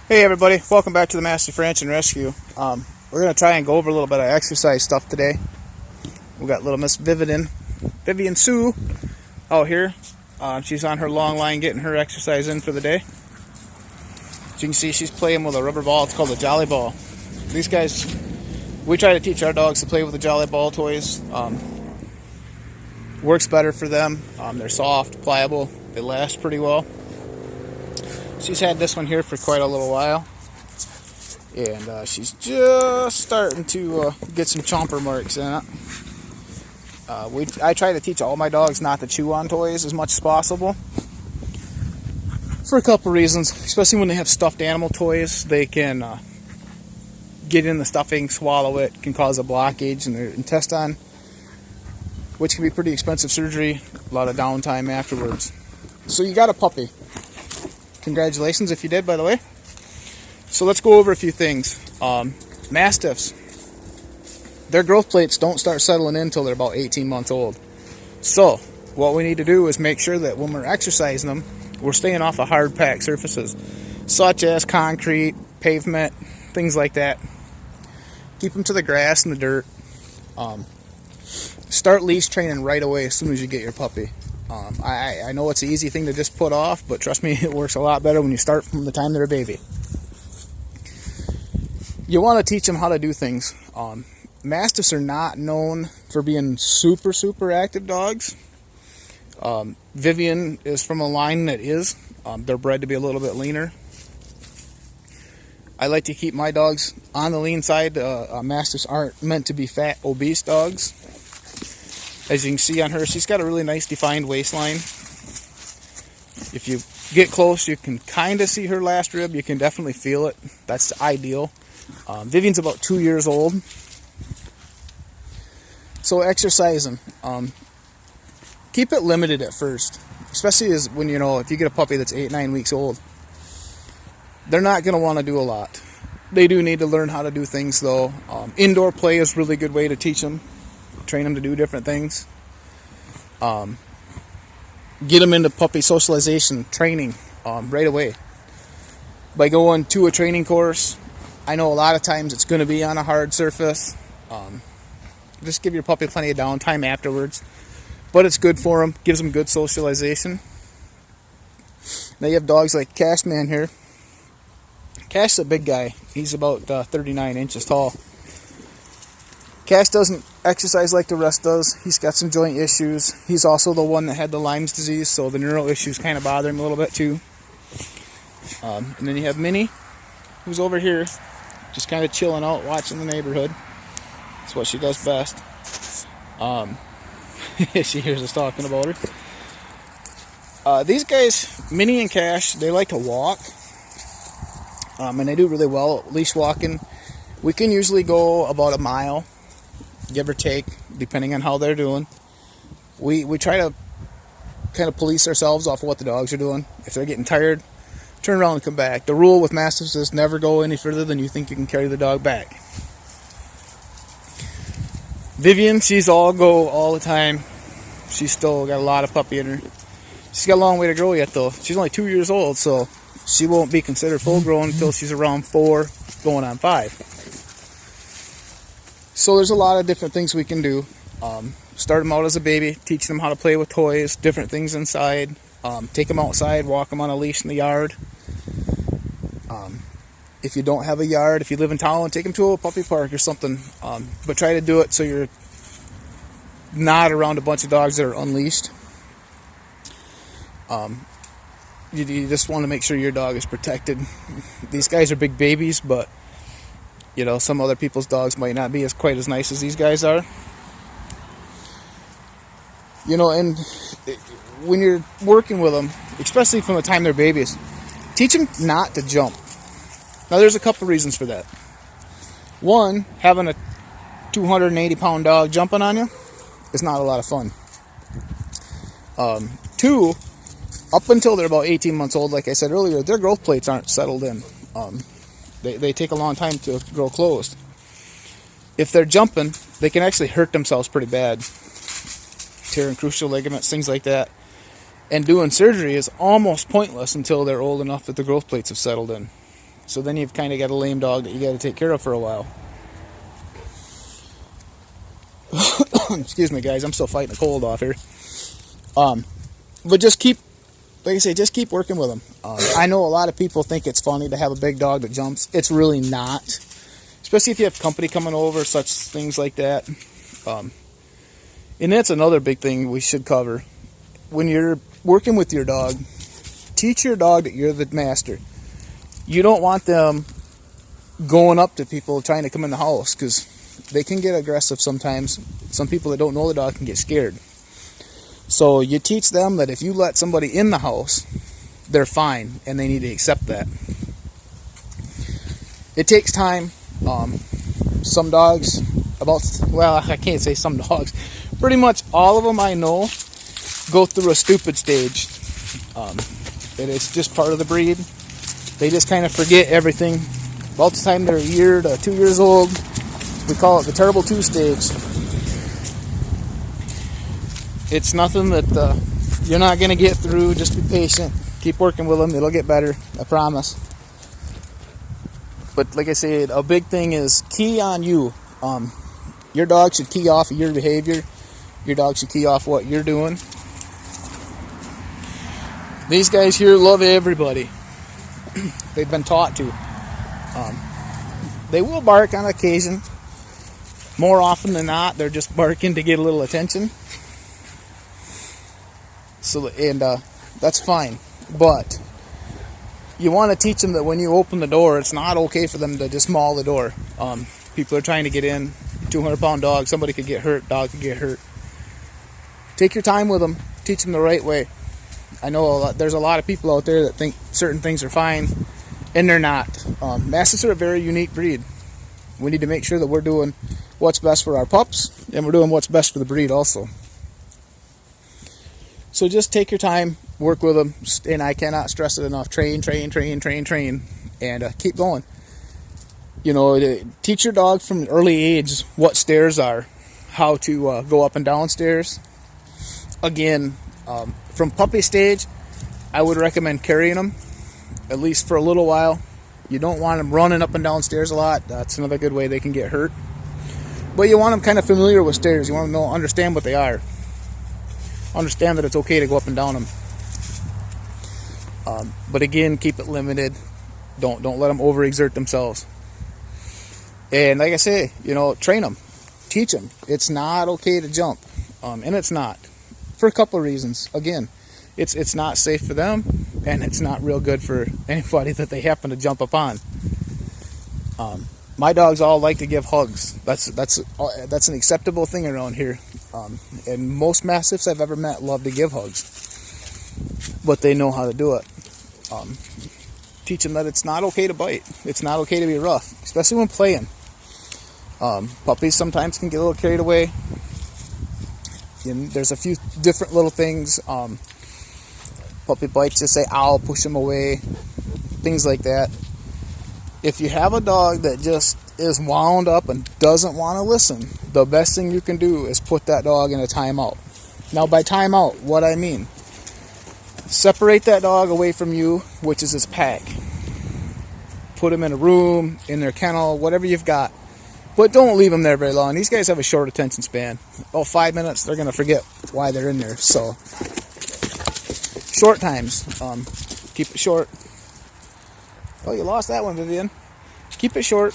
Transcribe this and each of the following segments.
Hey everybody, welcome back to the Mastiff Ranch and Rescue. We're going to try and go over a little bit of exercise stuff today. We got little Miss Vivian Sue out here. She's on her long line getting her exercise in for the day. As you can see, she's playing with a rubber ball. It's called a Jolly Ball. These guys, we try to teach our dogs to play with the Jolly Ball toys. Works better for them. They're soft, pliable, they last pretty well. She's had this one here for quite a little while, and she's just starting to get some chomper marks in it. I try to teach all my dogs not to chew on toys as much as possible for a couple reasons, especially when they have stuffed animal toys. They can get in the stuffing, swallow it, can cause a blockage in their intestine, which can be pretty expensive surgery, a lot of downtime afterwards. So you got a puppy. Congratulations if you did, by the way. So let's go over a few things. Mastiffs, their growth plates don't start settling in until they're about 18 months old. So what we need to do is make sure that when we're exercising them, we're staying off of hard packed surfaces, such as concrete, pavement, things like that. Keep them to the grass and the dirt. Start leash training right away as soon as you get your puppy. I know it's an easy thing to just put off, but trust me, it works a lot better when you start from the time they're a baby. You want to teach them how to do things. Mastiffs are not known for being super active dogs. Vivian is from a line that is. They're bred to be a little bit leaner. I like to keep my dogs on the lean side. Mastiffs aren't meant to be fat, obese dogs. As you can see on her, she's got a really nice defined waistline. If you get close, you can kind of see her last rib. You can definitely feel it. That's ideal. Vivian's about 2 years old. So exercising. Keep it limited at first. Especially as when, if you get a puppy that's 8-9 weeks old. They're not going to want to do a lot. They do need to learn how to do things though. Indoor play is a really good way to teach them. Train them to do different things. Get them into puppy socialization training right away. By going to a training course, I know a lot of times it's going to be on a hard surface. Just give your puppy plenty of downtime afterwards. But it's good for them. Gives them good socialization. Now you have dogs like Cashman here. Cash's a big guy. He's about 39 inches tall. Cash doesn't exercise like the rest does. He's got some joint issues. He's also the one that had the Lyme's disease, so the neural issues kind of bother him a little bit too. And then you have Minnie, who's over here, just kind of chilling out, watching the neighborhood. That's what she does best. She hears us talking about her. These guys, Minnie and Cash, they like to walk. And they do really well at leash walking. We can usually go about a mile, give or take, depending on how they're doing. We try to kind of police ourselves off of what the dogs are doing. If they're getting tired, turn around and come back. The rule with Mastiffs is never go any further than you think you can carry the dog back. Vivian, she's all go all the time. She's still got a lot of puppy in her. She's got a long way to grow yet though. She's only 2 years old, so she won't be considered full grown until she's around 4, going on 5. So there's a lot of different things we can do. Start them out as a baby, teach them how to play with toys, different things inside. Take them outside, walk them on a leash in the yard. If you don't have a yard, if you live in town, take them to a puppy park or something. But try to do it so you're not around a bunch of dogs that are unleashed. You just want to make sure your dog is protected. These guys are big babies, but some other people's dogs might not be quite as nice as these guys are. And when you're working with them, especially from the time they're babies, teach them not to jump. Now, there's a couple reasons for that. One, having a 280-pound dog jumping on you is not a lot of fun. Two, up until they're about 18 months old, like I said earlier, their growth plates aren't settled in. They take a long time to grow closed. If they're jumping, they can actually hurt themselves pretty bad. Tearing crucial ligaments, things like that. And doing surgery is almost pointless until they're old enough that the growth plates have settled in. So then you've kind of got a lame dog that you got to take care of for a while. Excuse me, guys. I'm still fighting a cold off here. But just keep, like I say, just keep working with them. I know a lot of people think it's funny to have a big dog that jumps. It's really not. Especially if you have company coming over, such things like that. And that's another big thing we should cover. When you're working with your dog, teach your dog that you're the master. You don't want them going up to people trying to come in the house, because they can get aggressive sometimes. Some people that don't know the dog can get scared. So you teach them that if you let somebody in the house, they're fine, and they need to accept that. It takes time. Some dogs, I can't say some dogs. Pretty much all of them I know go through a stupid stage. And it's just part of the breed. They just kind of forget everything. About the time they're a year to 2 years old, we call it the terrible 2 stage. It's nothing that you're not going to get through. Just be patient. Keep working with them. It'll get better. I promise. But like I said, a big thing is key on you. Your dog should key off of your behavior. Your dog should key off what you're doing. These guys here love everybody. They've been taught to. They will bark on occasion. More often than not, they're just barking to get a little attention. So, and that's fine. But you want to teach them that when you open the door, it's not okay for them to just maul the door. People are trying to get in. 200-pound dog, somebody could get hurt. Dog could get hurt. Take your time with them. Teach them the right way. I know there's a lot of people out there that think certain things are fine, and they're not. Mastiffs are a very unique breed. We need to make sure that we're doing what's best for our pups, and we're doing what's best for the breed also. So just take your time, work with them, and I cannot stress it enough. Train, and keep going. You know, teach your dog from an early age what stairs are, how to go up and down stairs. Again, from puppy stage, I would recommend carrying them, at least for a little while. You don't want them running up and down stairs a lot. That's another good way they can get hurt. But you want them kind of familiar with stairs. You want them to understand what they are. Understand that it's okay to go up and down them. But again, keep it limited. Don't let them overexert themselves. And like I say, you know, train them. Teach them. It's not okay to jump. And it's not. For a couple of reasons. Again, it's not safe for them, and it's not real good for anybody that they happen to jump upon. My dogs all like to give hugs. That's an acceptable thing around here. And most mastiffs I've ever met love to give hugs, but they know how to do it. Teach them that it's not okay to bite. It's not okay to be rough, especially when playing. Puppies sometimes can get a little carried away. And there's a few different little things. Puppy bites, just say ow, push them away, things like that. If you have a dog that just is wound up and doesn't want to listen, the best thing you can do is put that dog in a timeout. Now, by timeout, what I mean, separate that dog away from you, which is his pack. Put him in a room, in their kennel, whatever you've got. But don't leave them there very long. These guys have a short attention span. 5 minutes, they're going to forget why they're in there. So, short times. Keep it short. Oh, you lost that one, Vivian. Keep it short.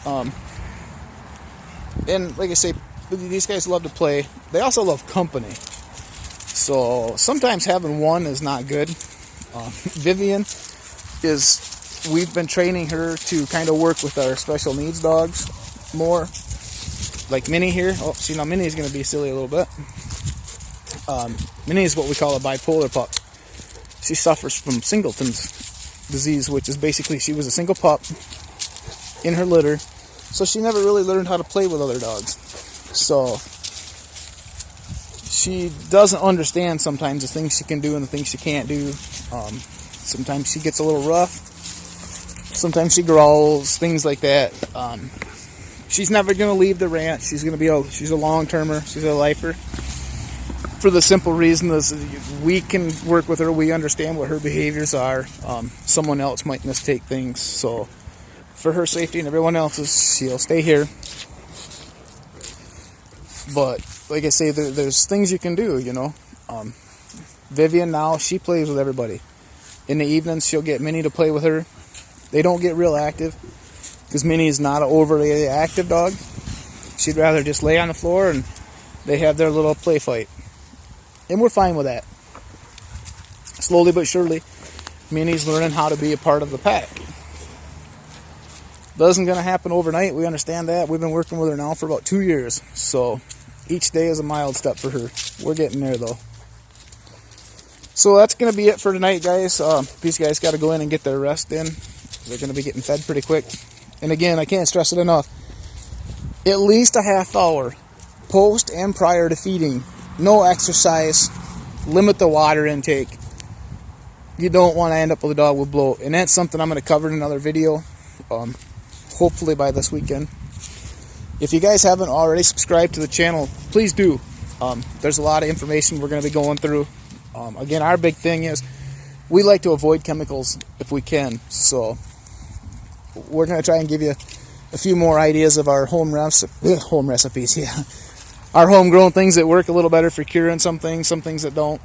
And like I say, these guys love to play. They also love company. So sometimes having one is not good. Vivian we've been training her to kind of work with our special needs dogs more. Like Minnie here. Oh, see, now Minnie is going to be silly a little bit. Minnie is what we call a bipolar pup. She suffers from Singleton's disease, which is basically she was a single pup in her litter, so she never really learned how to play with other dogs. So she doesn't understand sometimes the things she can do and the things she can't do. Sometimes she gets a little rough. Sometimes she growls, things like that. She's never going to leave the ranch. She's a long-termer. She's a lifer. for the simple reason is we can work with her. We understand what her behaviors are. Someone else might mistake things. So for her safety and everyone else's, she'll stay here. But like I say, there's things you can do, you know. Vivian now, she plays with everybody. In the evenings, she'll get Minnie to play with her. They don't get real active because Minnie is not an overly active dog. She'd rather just lay on the floor and they have their little play fight. And we're fine with that. Slowly but surely, Minnie's learning how to be a part of the pack. Doesn't gonna happen overnight, we understand that. We've been working with her now for about 2 years. So each day is a mild step for her. We're getting there though. So that's going to be it for tonight, guys. These guys got to go in and get their rest in. They're going to be getting fed pretty quick. And again, I can't stress it enough. At least a half hour post and prior to feeding. No exercise. Limit the water intake. You don't want to end up with a dog with bloat. And that's something I'm going to cover in another video. Hopefully by this weekend. If you guys haven't already subscribed to the channel, please do. There's a lot of information we're going to be going through. Again, our big thing is we like to avoid chemicals if we can. So we're going to try and give you a few more ideas of our home recipes. Yeah, our homegrown things that work a little better for curing some things that don't.